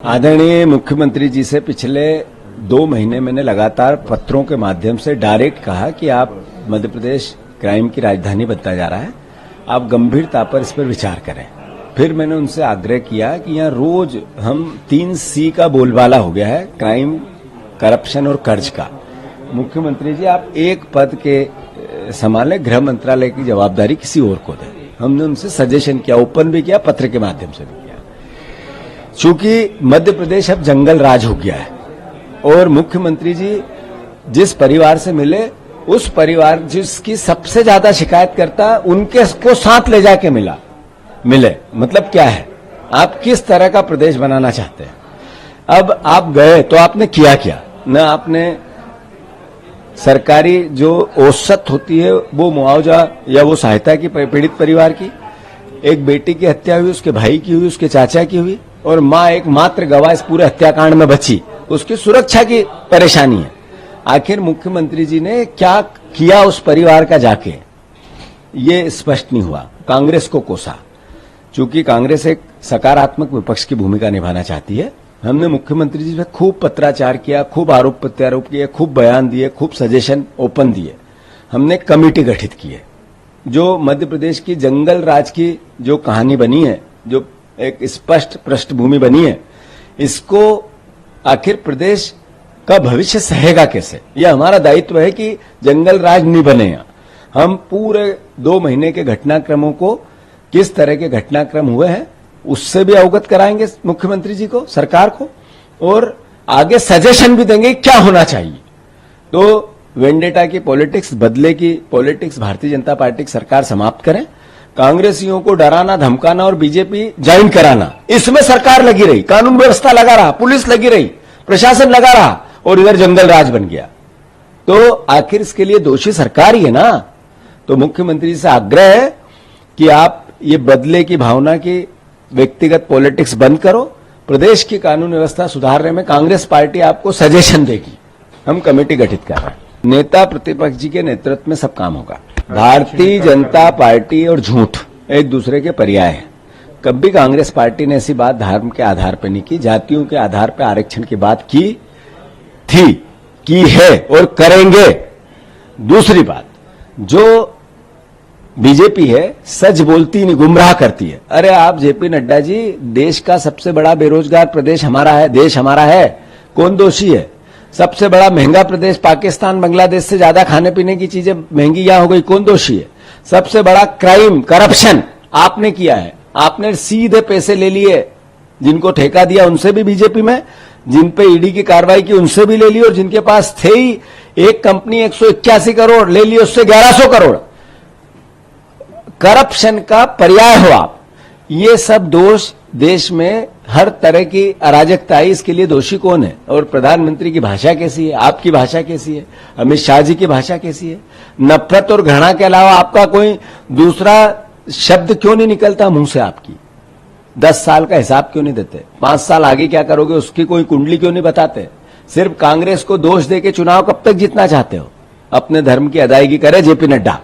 आदरणीय मुख्यमंत्री जी से पिछले 2 महीने मैंने लगातार पत्रों के माध्यम से डायरेक्ट कहा कि आप मध्य प्रदेश क्राइम की राजधानी बनता जा रहा है, आप गंभीरता पर इस पर विचार करें। फिर मैंने उनसे आग्रह किया कि यहाँ रोज हम 3C का बोलबाला हो गया है, क्राइम, करप्शन और कर्ज का। मुख्यमंत्री जी आप एक पद के संभाले, गृह मंत्रालय की जवाबदारी किसी और को दें। हमने उनसे सजेशन किया, ओपन भी किया, पत्र के माध्यम से भी किया। चूंकि मध्य प्रदेश अब जंगल राज हो गया है और मुख्यमंत्री जी जिस परिवार से मिले, उस परिवार जिसकी सबसे ज्यादा शिकायत करता उनके को साथ ले जाके मिले। मतलब क्या है, आप किस तरह का प्रदेश बनाना चाहते हैं। अब आप गए तो आपने किया क्या? न आपने सरकारी जो औसत होती है वो मुआवजा या वो सहायता की पीड़ित परिवार की, एक बेटी की हत्या हुई, उसके भाई की हुई, उसके चाचा की हुई और मां एक मात्र गवाह इस पूरे हत्याकांड में बची, उसकी सुरक्षा की परेशानी है। आखिर मुख्यमंत्री जी ने क्या किया उस परिवार का जाके, ये स्पष्ट नहीं हुआ। कांग्रेस को कोसा, चूंकि कांग्रेस एक सकारात्मक विपक्ष की भूमिका निभाना चाहती है। हमने मुख्यमंत्री जी से खूब पत्राचार किया, खूब आरोप प्रत्यारोप किए, खूब बयान दिए, खूब सजेशन ओपन दिए। हमने कमेटी गठित की है। जो मध्य प्रदेश की जंगल राज की जो कहानी बनी है, जो एक स्पष्ट पृष्ठभूमि बनी है, इसको आखिर प्रदेश का भविष्य सहेगा कैसे, यह हमारा दायित्व है कि जंगल राज नहीं बने। हम पूरे 2 महीने के घटनाक्रमों को, किस तरह के घटनाक्रम हुए हैं, उससे भी अवगत कराएंगे मुख्यमंत्री जी को, सरकार को, और आगे सजेशन भी देंगे क्या होना चाहिए। तो वेंडेटा की पॉलिटिक्स, बदले की पॉलिटिक्स भारतीय जनता पार्टी की सरकार समाप्त करें। कांग्रेसियों को डराना, धमकाना और बीजेपी ज्वाइन कराना, इसमें सरकार लगी रही, कानून व्यवस्था लगा रहा, पुलिस लगी रही, प्रशासन लगा रहा और इधर जंगल राज बन गया। तो आखिर इसके लिए दोषी सरकार ही है ना। तो मुख्यमंत्री से आग्रह है कि आप ये बदले की भावना की व्यक्तिगत पॉलिटिक्स बंद करो। प्रदेश की कानून व्यवस्था सुधारने में कांग्रेस पार्टी आपको सजेशन देगी। हम कमेटी गठित कर रहे हैं। नेता प्रतिपक्ष जी के नेतृत्व में सब काम होगा। भारतीय जनता पार्टी और झूठ एक दूसरे के पर्याय है। कभी कांग्रेस पार्टी ने ऐसी बात धर्म के आधार पर नहीं की, जातियों के आधार पर आरक्षण की बात की थी, की है और करेंगे। दूसरी बात, जो बीजेपी है सच बोलती नहीं, गुमराह करती है। अरे आप जेपी नड्डा जी, देश का सबसे बड़ा बेरोजगार प्रदेश हमारा है, देश हमारा है, कौन दोषी है? सबसे बड़ा महंगा प्रदेश पाकिस्तान, बांग्लादेश से ज्यादा खाने पीने की चीजें महंगी यहां हो गई, कौन दोषी है? सबसे बड़ा क्राइम, करप्शन आपने किया है। आपने सीधे पैसे ले लिए, जिनको ठेका दिया उनसे भी बीजेपी में, जिन पे ईडी की कार्रवाई की उनसे भी ले ली, और जिनके पास थे ही एक कंपनी 181 करोड़ ले ली, उससे 1100 करोड़। करप्शन का पर्याय हो आप। ये सब दोष देश में हर तरह की अराजकता है, इसके लिए दोषी कौन है? और प्रधानमंत्री की भाषा कैसी है, आपकी भाषा कैसी है, अमित शाह जी की भाषा कैसी है? नफरत और घृणा के अलावा आपका कोई दूसरा शब्द क्यों नहीं निकलता मुंह से आपकी? 10 साल का हिसाब क्यों नहीं देते? 5 साल आगे क्या करोगे उसकी कोई कुंडली क्यों नहीं बताते? सिर्फ कांग्रेस को दोष देके चुनाव कब तक जीतना चाहते हो? अपने धर्म की अदायगी करे जेपी नड्डा।